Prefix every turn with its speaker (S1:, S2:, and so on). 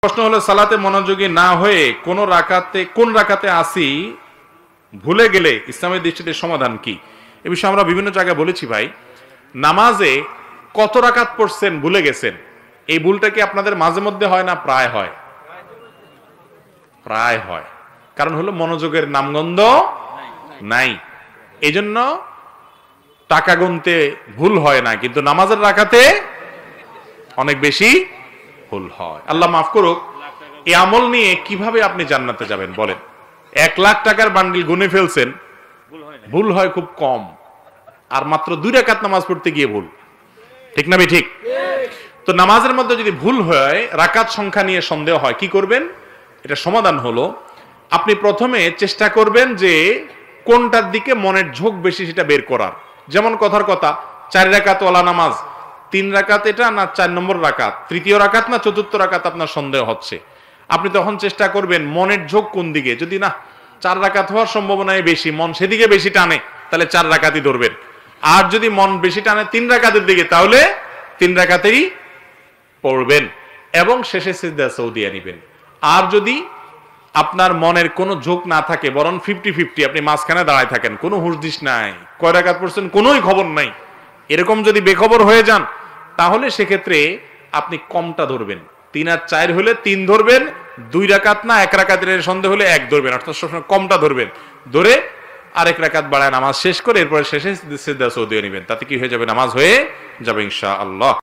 S1: প্রশ্ন হলো, সালাতে মনোযোগী না হয়ে কোন রাকাতে আসি ভুলে গেলে ইসলামের দৃষ্টিতে সমাধান কি? এ বিষয়ে আমরা বিভিন্ন জায়গায় বলেছি ভাই। নামাজে কত রাকাত পড়ছেন ভুলে গেছেন, এই ভুলটা কি আপনাদের মাঝে মধ্যে হয় না প্রায় হয়? প্রায় হয়। কারণ হলো মনোযোগের নামগন্ধ নাই। এই জন্য টাকা গুনতে ভুল হয় না, কিন্তু নামাজের রাকাতে অনেক বেশি ভুল হয়। আল্লাহ মাফ করুক। এই আমল নিয়ে কিভাবে আপনি জান্নাতে যাবেন বলেন? 1,00,000 টাকার বান্ডিল গুনে ফেলছেন, ভুল হয় খুব কম, আর মাত্র 2 রাকাত নামাজ পড়তে গিয়ে ভুল। ঠিক না ঠিক? তো নামাজের মধ্যে যদি ভুল হয়, রাকাত সংখ্যা নিয়ে সন্দেহ হয়, কি করবেন? এটা সমাধান হলো, আপনি প্রথমে চেষ্টা করবেন যে কোনটার দিকে মনের ঝোঁক বেশি সেটা বের করার। যেমন কথার কথা, 4 রাকাত ওয়ালা নামাজ, 3 রাকাত এটা না 4 নম্বর রাকাত, তৃতীয় রাকাত না চতুর্থ রাকাত আপনার সন্দেহ হচ্ছে। আপনি তখন চেষ্টা করবেন মনের ঝোঁক কোন দিকে। যদি না 4 রাকাত হওয়ার সম্ভাবনাই বেশি, মন সেদিকে বেশি টানে, তাহলে 4 রাকাতই ধরবেন। আর যদি মন বেশি টানে 3 রাকাতের দিকে, তাহলে 3 রাকাতেই পড়বেন এবং শেষে সিজদা সৌদিয়া নিবেন। আর যদি আপনার মনের কোনো ঝোঁক না থাকে, বরং 50-50, আপনি মাঝখানে দাঁড়ায় থাকেন, কোনো হুঁশদিশ নাই, কয় রাকাত পড়ছেন কোনোই খবর নাই, এরকম যদি বেখবর হয়ে যান, তাহলে সেক্ষেত্রে আপনি কমটা ধরবেন। 3 আর 4 হলে 3 ধরবেন, 2 রাকাত না 1 রাকাতের সন্দেহ হলে 1 ধরবেন, অর্থাৎ সবসময় কমটা ধরবেন। ধরে আরেক রাকাত বাড়ায় নামাজ শেষ করে এরপরে শেষে সিজদা সৌদিয়া নিবেন। তাতে কি হয়ে যাবে? নামাজ হয়ে যাবে ইনশাআল্লাহ।